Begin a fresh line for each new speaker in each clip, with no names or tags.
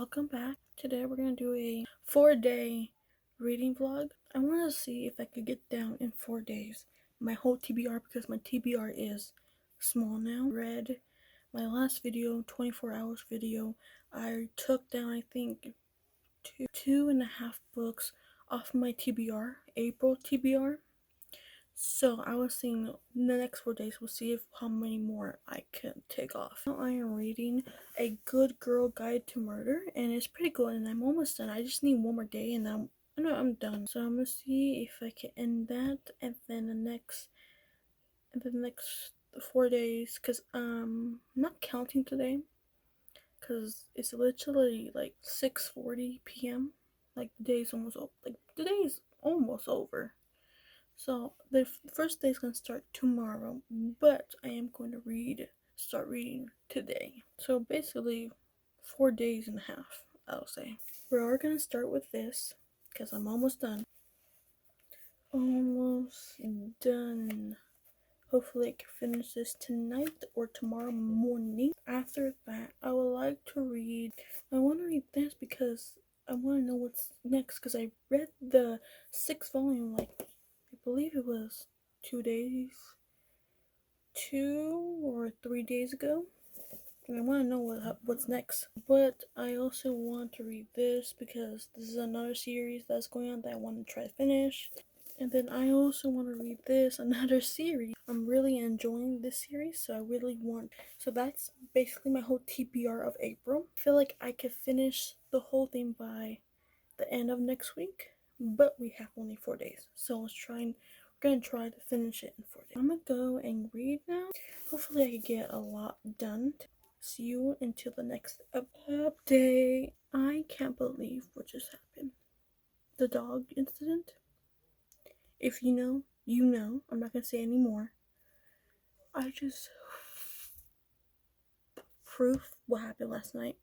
welcome back. Today we're gonna do a 4-day reading vlog. I want to see if I could get down in 4 days my whole TBR because my TBR is small now. Read my last video, 24 hours video. I took down I think two and a half books off my TBR, April TBR. So I was seeing the next 4 days, we'll see if how many more I can take off. Now I am reading A Good Girl Guide to Murder, and it's pretty good, and I'm almost done. I just need one more day, and I'm done. So I'm gonna see if I can end that, and then the next 4 days, cause I'm not counting today, cause it's literally like 6:40 p.m. Like the day is almost over. So the first day is gonna start tomorrow, but I am going to start reading today. So basically, 4 days and a half, I'll say. We are gonna start with this because I'm almost done. Almost done. Hopefully, I can finish this tonight or tomorrow morning. After that, I would like to read. I want to read this because I want to know what's next. Because I read the 6th volume I believe it was 2 or 3 days ago, and I want to know what's next. But I also want to read this because this is another series that's going on that I want to try to finish. And then I also want to read another series. I'm really enjoying this series, so I really want. So that's basically my whole TBR of April. I feel like I could finish the whole thing by the end of next week, but we have only 4 days, so we're gonna try to finish it in 4 days. I'm gonna go and read now. Hopefully I can get a lot done. See you until the next update. I can't believe what just happened. The dog incident. If you know, you know. I'm not gonna say any more. I just proof what happened last night.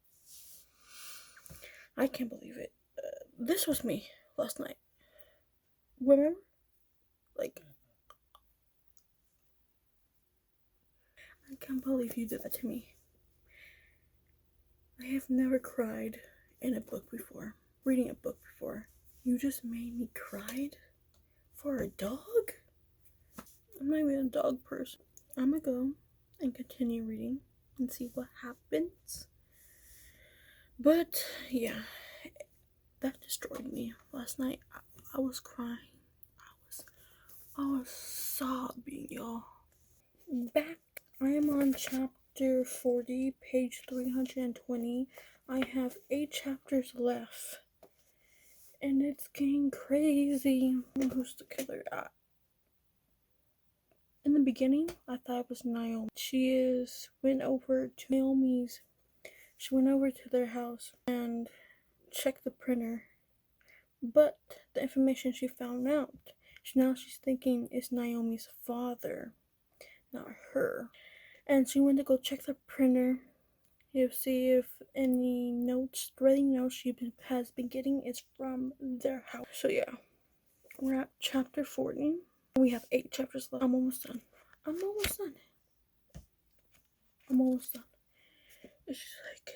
I can't believe it. This was me last night. Remember? Like, I can't believe you did that to me. I have never cried in a book before. Reading a book before. You just made me cry for a dog? I'm not even a dog person. I'm gonna go and continue reading and see what happens. But yeah, that destroyed me last night. I was crying. I was sobbing, y'all. Back, I am on chapter 40, page 320. I have 8 chapters left, and it's getting crazy. Who's the killer? In the beginning, I thought it was Naomi. She went over to their house and checked the printer, but the information she found out, now she's thinking it's Naomi's father, not her. And she went to go check the printer to see if any writing notes she has been getting is from their house. So yeah, we're at chapter 40. We have 8 chapters left. I'm almost done. It's just like,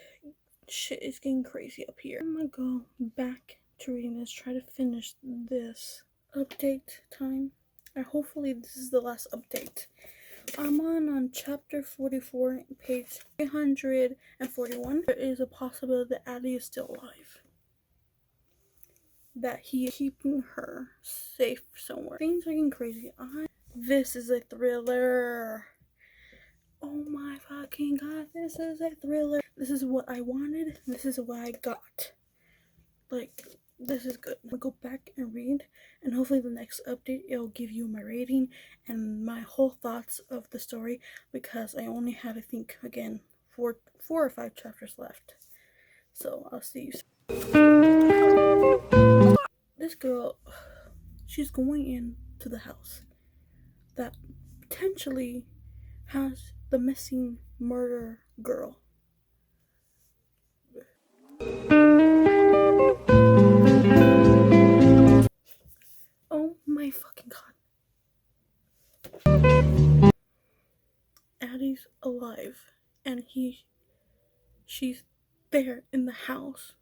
shit is getting crazy up here. I'm gonna go back to reading this, try to finish this. Update time. Hopefully this is the last update. I'm on chapter 44, page 341. There is a possibility that Addie is still alive. That he is keeping her safe somewhere. Things are getting crazy. This is a thriller. Oh my fucking god, this is a thriller. This is what I wanted. This is what I got. Like, this is good. I'm gonna go back and read, and hopefully the next update it'll give you my rating and my whole thoughts of the story, because I only have, I think, again, four or 5 chapters left. So I'll see you soon. This girl, she's going into the house that potentially has the missing murder girl. Oh my fucking god. Addie's alive, and she's there in the house.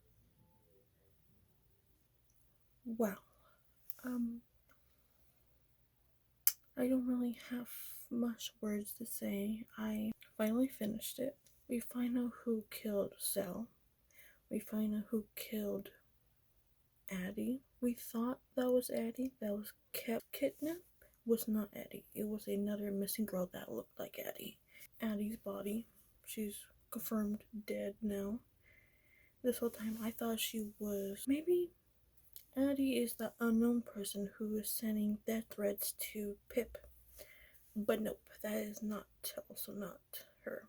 Wow. I don't really have much words to say. I finally finished it. We find out who killed Sal. We find out who killed Addie. We thought that was Addie. That was kept kidnapped. Was not Addie. It was another missing girl that looked like Addie. Addie's body. She's confirmed dead now. This whole time I thought she was maybe Addie is the unknown person who is sending death threats to Pip. But nope, that is also not her.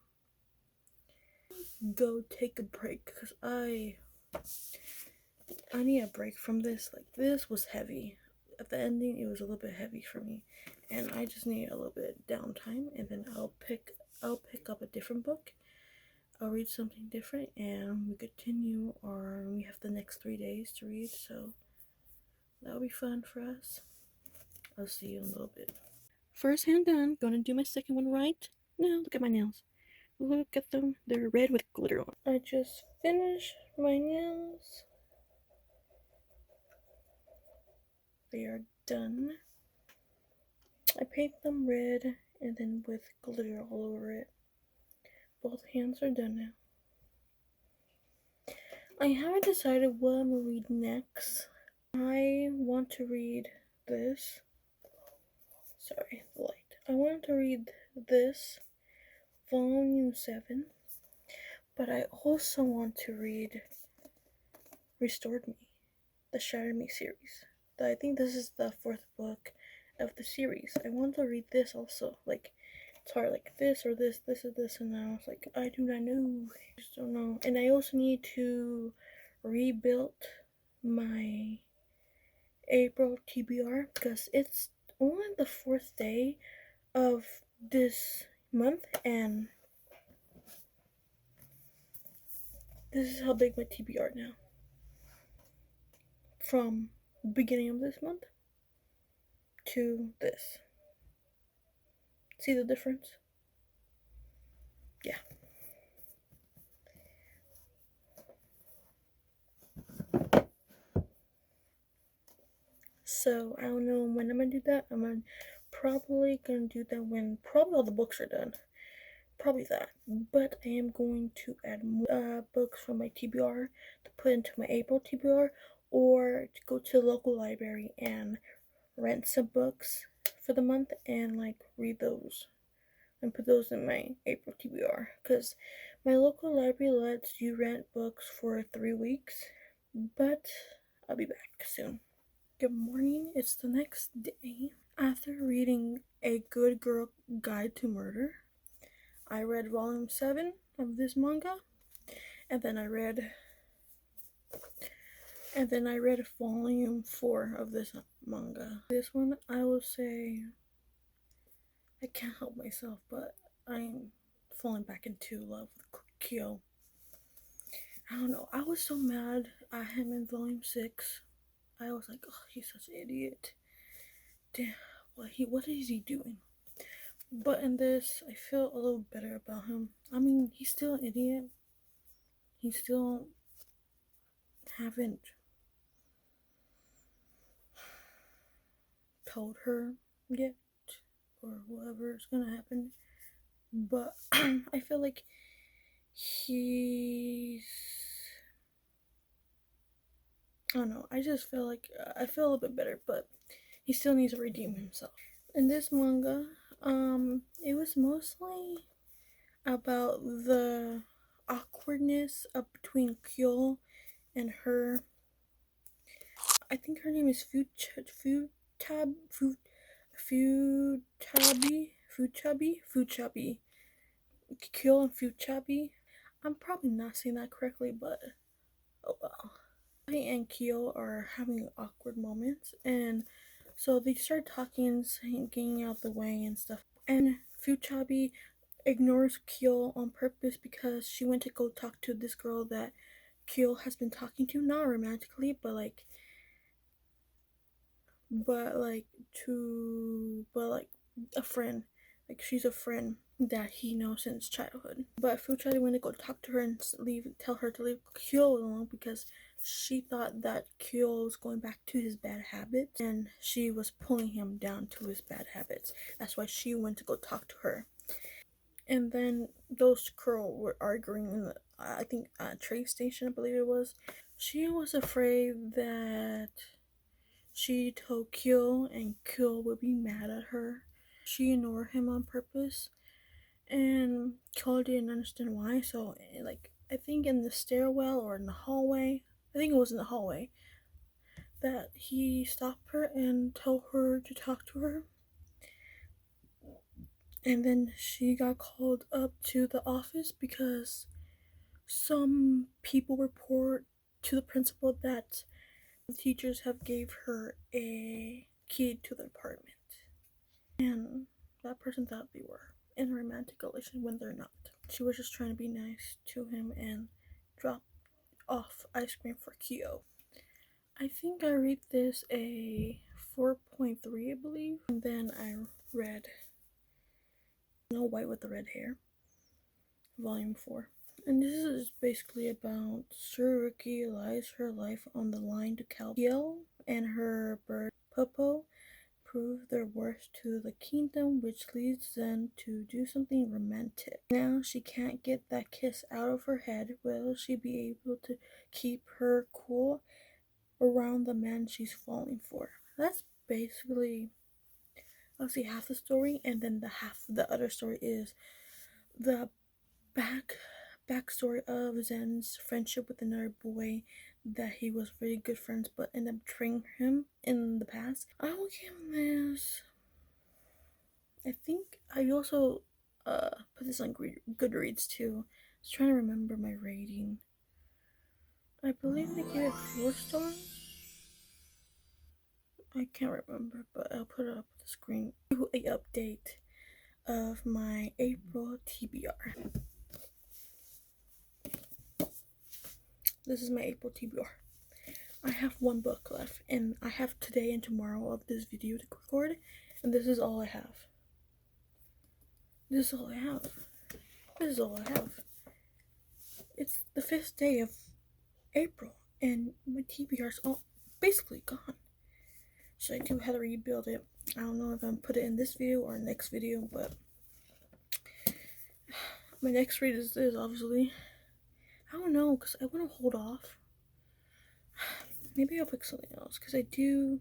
Go take a break because I need a break from this. Like, this was heavy. At the ending, it was a little bit heavy for me, and I just need a little bit of downtime, and then I'll pick up a different book. I'll read something different, and we continue, or we have the next 3 days to read, so that'll be fun for us. I'll see you in a little bit. First hand done. Gonna do my second one right now. Look at my nails. Look at them. They're red with glitter on. I just finished my nails. They are done. I paint them red and then with glitter all over it. Both hands are done now. I haven't decided what I'm gonna read next. I want to read this. Sorry, the light. I want to read this, Volume 7, but I also want to read Restored Me, the Shattered Me series. I think this is the 4th book of the series. I want to read this also. Like, it's hard, like this or this or this, and I was like, I do not know. I just don't know. And I also need to rebuild my April TBR because it's only the 4th day of this month, and this is how big my TBR now. From the beginning of this month to this. See the difference? Yeah. So I don't know when I'm gonna do that. I'm probably gonna do that when probably all the books are done. Probably that. But I am going to add more books from my TBR to put into my April TBR, or to go to the local library and rent some books for the month and like read those and put those in my April TBR, because my local library lets you rent books for 3 weeks. But I'll be back soon. Good morning. It's the next day. After reading A Good Girl Guide to Murder, I read volume 7 of this manga, and then I read volume 4 of this manga. This one, I will say, I can't help myself, but I'm falling back into love with Kyo. I don't know, I was so mad at him in volume 6. I was like, oh, he's such an idiot. Damn, what is he doing? But in this, I feel a little better about him. I mean, he's still an idiot. He still haven't told her yet, or whatever is gonna happen. But I feel like I don't know. I just feel like I feel a little bit better, but he still needs to redeem himself. In this manga, it was mostly about the awkwardness up between Kyo and her. I think her name is Futaba. Kyo and Futabi. I'm probably not saying that correctly, but oh well. I and Kyo are having awkward moments, and so they start talking, getting out the way and stuff. And Futabi ignores Kyo on purpose because she went to go talk to this girl that Kyo has been talking to, not romantically, but like a friend. Like, she's a friend. that he knows since childhood. But Fuchari went to go talk to her and tell her to leave Kyo alone because she thought that Kyo was going back to his bad habits and she was pulling him down to his bad habits. That's why she went to go talk to her. And then those girls were arguing in the, I think, train station, I believe it was. She was afraid that she told Kyo and Kyo would be mad at her. She ignored him on purpose. And Kyo didn't understand why, so like I think in the stairwell or in the hallway, I think it was in the hallway, that he stopped her and told her to talk to her. And then she got called up to the office because some people report to the principal that the teachers have gave her a key to the apartment. And that person thought they were in a romantic relation when they're not. She was just trying to be nice to him and drop off ice cream for Kyo. I think I read this a 4.3, I believe. And then I read Snow White with the Red Hair, Volume 4. And this is basically about Tsurugi lies her life on the line to Kyo and her bird Popo prove their worth to the kingdom, which leads them to do something romantic. Now she can't get that kiss out of her head. Will she be able to keep her cool around the man she's falling for? That's basically, obviously, half the story, and then the other story is the backstory of Zen's friendship with another boy that he was really good friends but ended up betraying him in the past. I will give this, I think I also put this on Goodreads too. I was trying to remember my rating. I believe I gave it 4 stars. I can't remember, but I'll put it up on the screen. Do a update of my April TBR. This is my April TBR. I have 1 book left, and I have today and tomorrow of this video to record, and this is all I have. This is all I have. This is all I have. It's the 5th day of April, and my TBR is all basically gone. So I do have to rebuild it. I don't know if I'm gonna put it in this video or next video, but my next read is this, obviously. I don't know, because I want to hold off. Maybe I'll pick something else, because I do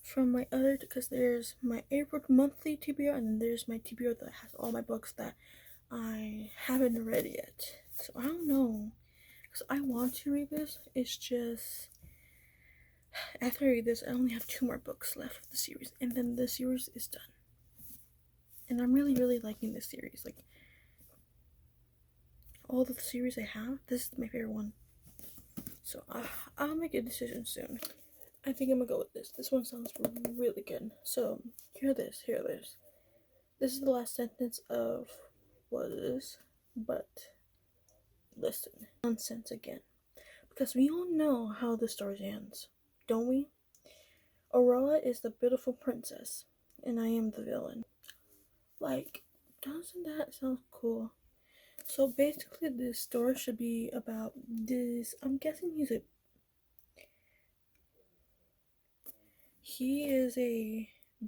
from my other, because there's my April monthly TBR, and then there's my TBR that has all my books that I haven't read yet. So I don't know, because I want to read this. It's just, after I read this, I only have 2 more books left of the series, and then the series is done. And I'm really, really liking this series. Like, all the series I have, this is my favorite one. So I'll make a decision soon. I think I'm gonna go with this. This one sounds really good. So hear this. This is the last sentence of what it is, but listen. Nonsense again. Because we all know how the story ends, don't we? Aurora is the beautiful princess, and I am the villain. Like, doesn't that sound cool? So basically this story should be about this, I'm guessing he's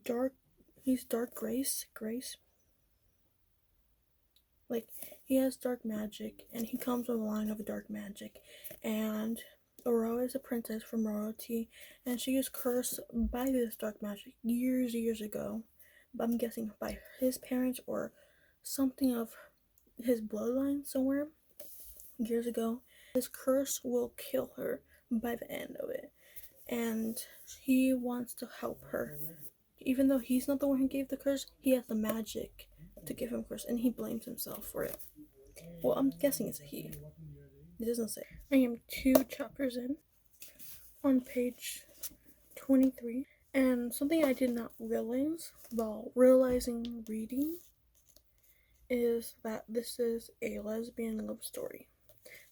dark grace. Like, he has dark magic, and he comes from a line of dark magic, and Aurora is a princess from royalty, and she is cursed by this dark magic years ago. But I'm guessing by his parents or something of his bloodline somewhere years ago. This curse will kill her by the end of it, and he wants to help her. Even though he's not the one who gave the curse, he has the magic to give him curse, and he blames himself for it. Well, I'm guessing it's a he. It doesn't say. I am 2 chapters in, on page 23, and something I did not realize while realizing reading is that this is a lesbian love story.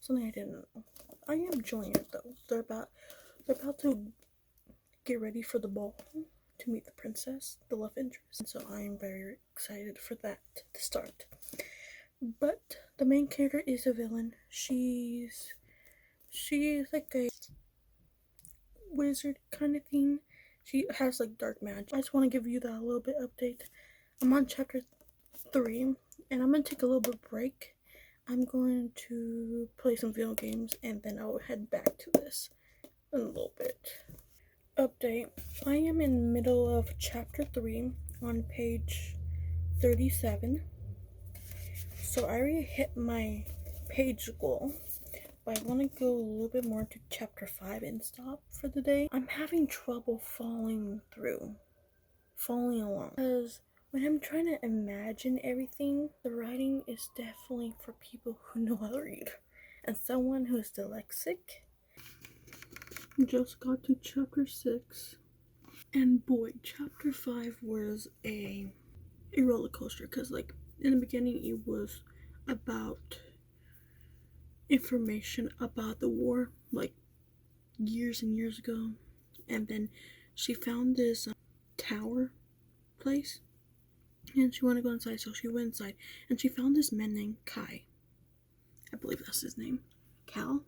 Something I didn't know. I am enjoying it though. They're about to get ready for the ball to meet the princess, the love interest. And so I am very excited for that to start. But the main character is a villain. She's like a wizard kind of thing. She has like dark magic. I just want to give you that a little bit update. I'm on chapter 3 and I'm gonna take a little bit break. I'm going to play some video games and then I'll head back to this in a little bit. Update. I am in the middle of chapter 3 on page 37. So I already hit my page goal, but I want to go a little bit more to chapter 5 and stop for the day. I'm having trouble following along, because when I'm trying to imagine everything, the writing is definitely for people who know how to read. And someone who is dyslexic. Just got to chapter 6, and boy, chapter 5 was a roller coaster, because like in the beginning it was about information about the war, like years and years ago, and then she found this tower place and she wanted to go inside, so she went inside and she found this man named Kai. I believe that's his name. Cal.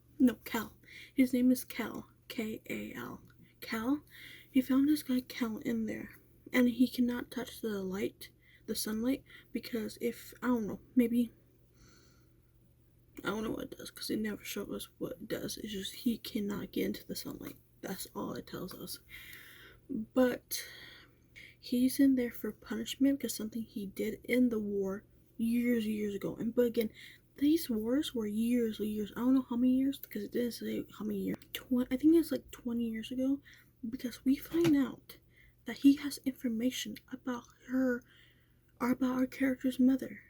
His name is Cal. K-A-L. Cal. He found this guy Cal in there, and he cannot touch the sunlight, because if, I don't know what it does, because it never shows us what it does. It's just he cannot get into the sunlight. That's all it tells us. But he's in there for punishment because something he did in the war years ago. But again, these wars were years. I don't know how many years, because it didn't say how many years. I think it's like 20 years ago, because we find out that he has information about our character's mother,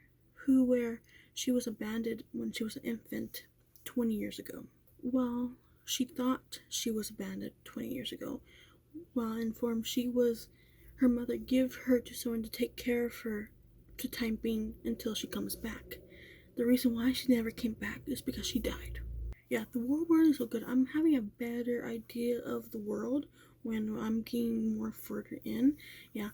where she was abandoned when she was an infant 20 years ago. Well, she thought she was abandoned 20 years ago. While informed her mother gave her to someone to take care of her to time being until she comes back. The reason why she never came back is because she died. Yeah, the world is so good. I'm having a better idea of the world when I'm getting more further in. Yeah,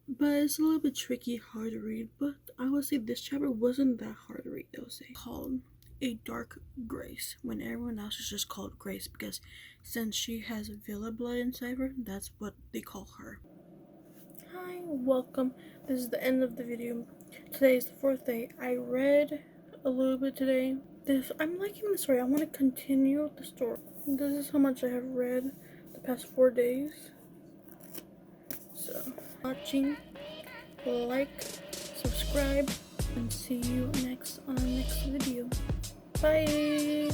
but it's a little bit tricky, hard to read. But I would say this chapter wasn't that hard to read. I would say called A Dark Grace, when everyone else is just called Grace, because since she has Villa blood inside her, that's what they call her. Hi, welcome. This is the end of the video. Today is the 4th day. I read a little bit today. I'm liking the story. I want to continue the story. This is how much I have read the past 4 days. So, watching, like, subscribe, and see you on our next video. Bye!